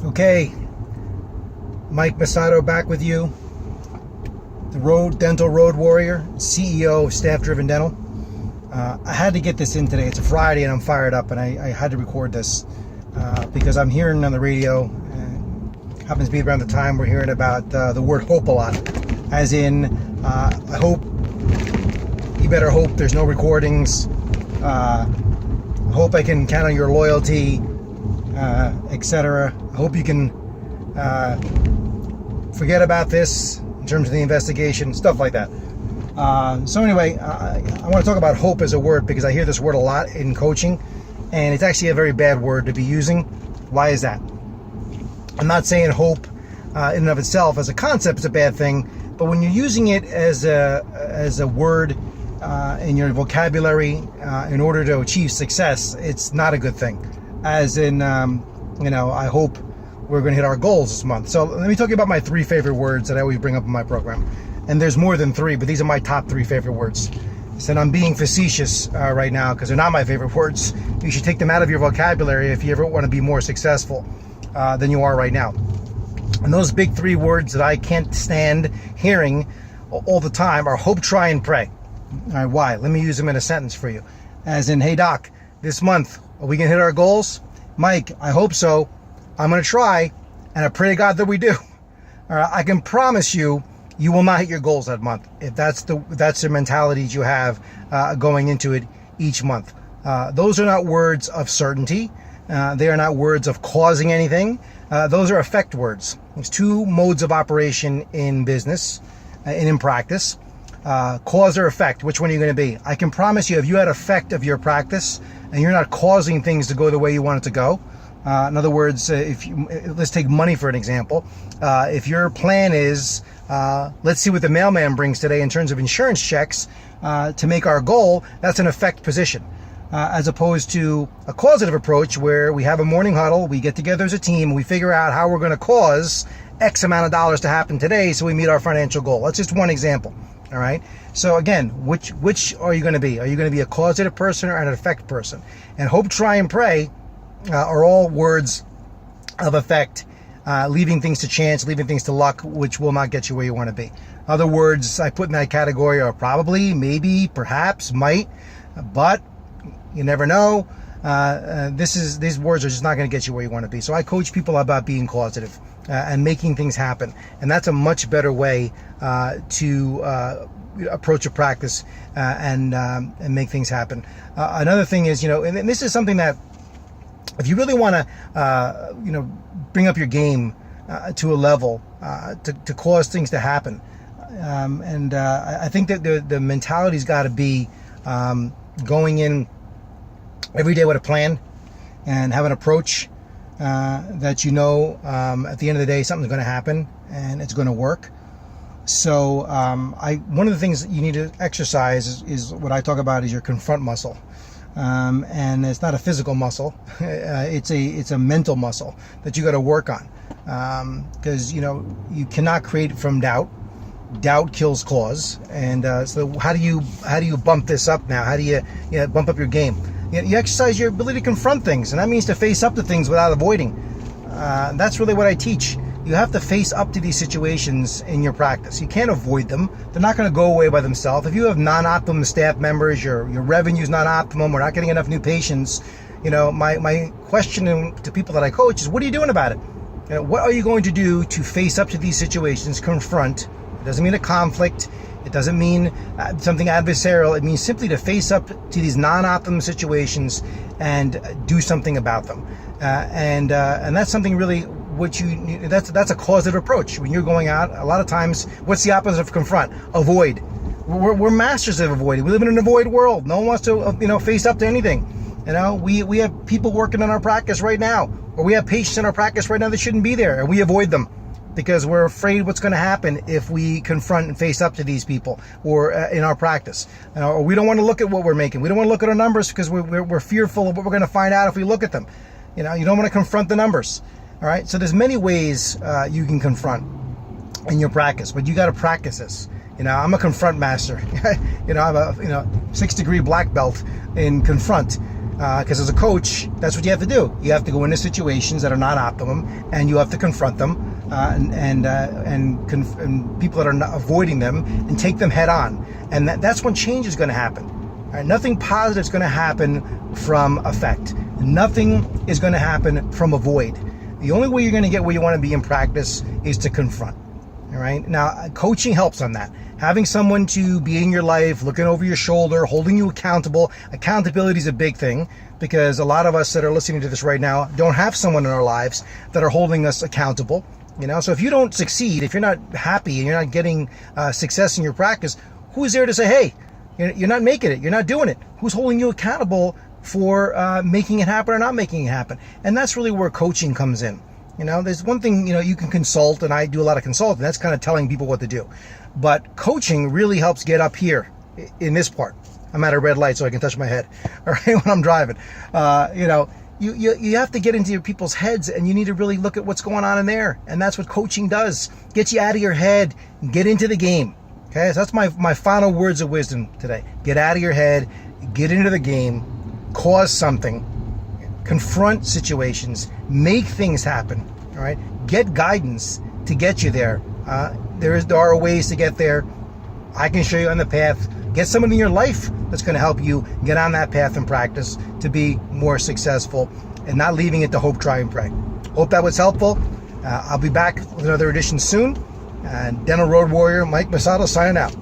Okay, Mike Masato back with you, the Dental Road Warrior, CEO of Staff Driven Dental. I had to get this in today. It's a Friday and I'm fired up, and I had to record this because I'm hearing on the radio, happens to be around the time we're hearing about the word hope a lot. As in, I hope, you better hope there's no recordings. I hope I can count on your loyalty, etc. I hope you can forget about this in terms of the investigation, stuff like that. So anyway, I want to talk about hope as a word because I hear this word a lot in coaching, and it's actually a very bad word to be using. Why is that? I'm not saying hope in and of itself as a concept is a bad thing, but when you're using it as a word in your vocabulary in order to achieve success, it's not a good thing. As in, I hope we're going to hit our goals this month. So let me talk about my 3 favorite words that I always bring up in my program. And there's more than 3, but these are my top 3 favorite words. And I'm being facetious right now because they're not my favorite words. You should take them out of your vocabulary if you ever want to be more successful than you are right now. And those big 3 words that I can't stand hearing all the time are hope, try, and pray. All right, why? Let me use them in a sentence for you. As in, hey doc, this month, are we going to hit our goals? Mike, I hope so. I'm going to try, and I pray to God that we do. All right, I can promise you, you will not hit your goals that month if that's the mentality that you have going into it each month. Those are not words of certainty. They are not words of causing anything. Those are effect words. There's 2 modes of operation in business and in practice. Cause or effect. Which one are you going to be? I can promise you, if you had effect of your practice and you're not causing things to go the way you want it to go. In other words, let's take money for an example. If your plan is, let's see what the mailman brings today in terms of insurance checks to make our goal, that's an effect position. As opposed to a causative approach where we have a morning huddle, we get together as a team, we figure out how we're going to cause X amount of dollars to happen today so we meet our financial goal. That's just one example. All right. So again, which are you going to be? Are you going to be a causative person or an effect person? And hope, try, and pray are all words of effect, leaving things to chance, leaving things to luck, which will not get you where you want to be. Other words I put in that category are probably, maybe, perhaps, might, but you never know. These words are just not going to get you where you want to be. So I coach people about being causative and making things happen, and that's a much better way to approach a practice and make things happen. Another thing is, and this is something that if you really want to, bring up your game to a level to cause things to happen, and I think that the mentality's got to be going in every day with a plan and have an approach that at the end of the day something's going to happen and it's going to work. So one of the things that you need to exercise is what I talk about is your confront muscle. And it's not a physical muscle. It's a mental muscle that you got to work on. Because you cannot create from doubt. Doubt kills cause. And so how do you bump this up now? How do you bump up your game? You exercise your ability to confront things, and that means to face up to things without avoiding. That's really what I teach. You have to face up to these situations in your practice. You can't avoid them. They're not going to go away by themselves. If you have non-optimum staff members, your revenue's not optimum, we're not getting enough new patients, my question to people that I coach is, what are you doing about it? What are you going to do to face up to these situations, confront? It doesn't mean a conflict. It doesn't mean something adversarial. It means simply to face up to these non-optimum situations and do something about them. And that's something really that's a causative approach. When you're going out, a lot of times, what's the opposite of confront? Avoid. We're masters of avoiding. We live in an avoid world. No one wants to face up to anything. We have people working in our practice right now, or we have patients in our practice right now that shouldn't be there, and we avoid them because we're afraid what's going to happen if we confront and face up to these people or in our practice. Or we don't want to look at what we're making. We don't want to look at our numbers because we're fearful of what we're going to find out if we look at them. You don't want to confront the numbers. All right. So there's many ways you can confront in your practice, but you got to practice this. I'm a confront master. I have a 6-degree black belt in confront. Because as a coach, that's what you have to do. You have to go into situations that are not optimum, and you have to confront them, and people that are not avoiding them, and take them head on. And that's when change is going to happen. All right? Nothing positive is going to happen from affect. Nothing is going to happen from avoid. The only way you're going to get where you want to be in practice is to confront. All right. Now, coaching helps on that. Having someone to be in your life, looking over your shoulder, holding you accountable. Accountability is a big thing, because a lot of us that are listening to this right now don't have someone in our lives that are holding us accountable. So if you don't succeed, if you're not happy and you're not getting success in your practice, who's there to say, hey, you're not making it, you're not doing it? Who's holding you accountable for making it happen or not making it happen? And that's really where coaching comes in. There's one thing, you can consult, and I do a lot of consulting. That's kind of telling people what to do. But coaching really helps get up here in this part. I'm at a red light, so I can touch my head, all right, when I'm driving. You have to get into your people's heads, and you need to really look at what's going on in there. And that's what coaching does. Get you out of your head, get into the game. Okay, so that's my final words of wisdom today. Get out of your head, get into the game, cause something, confront situations, make things happen. All right, get guidance to get you there. There are ways to get there. I can show you on the path. Get someone in your life that's going to help you get on that path in practice to be more successful, and not leaving it to hope, try, and pray. Hope that was helpful. I'll be back with another edition soon. And Dental Road Warrior Mike Masato signing out.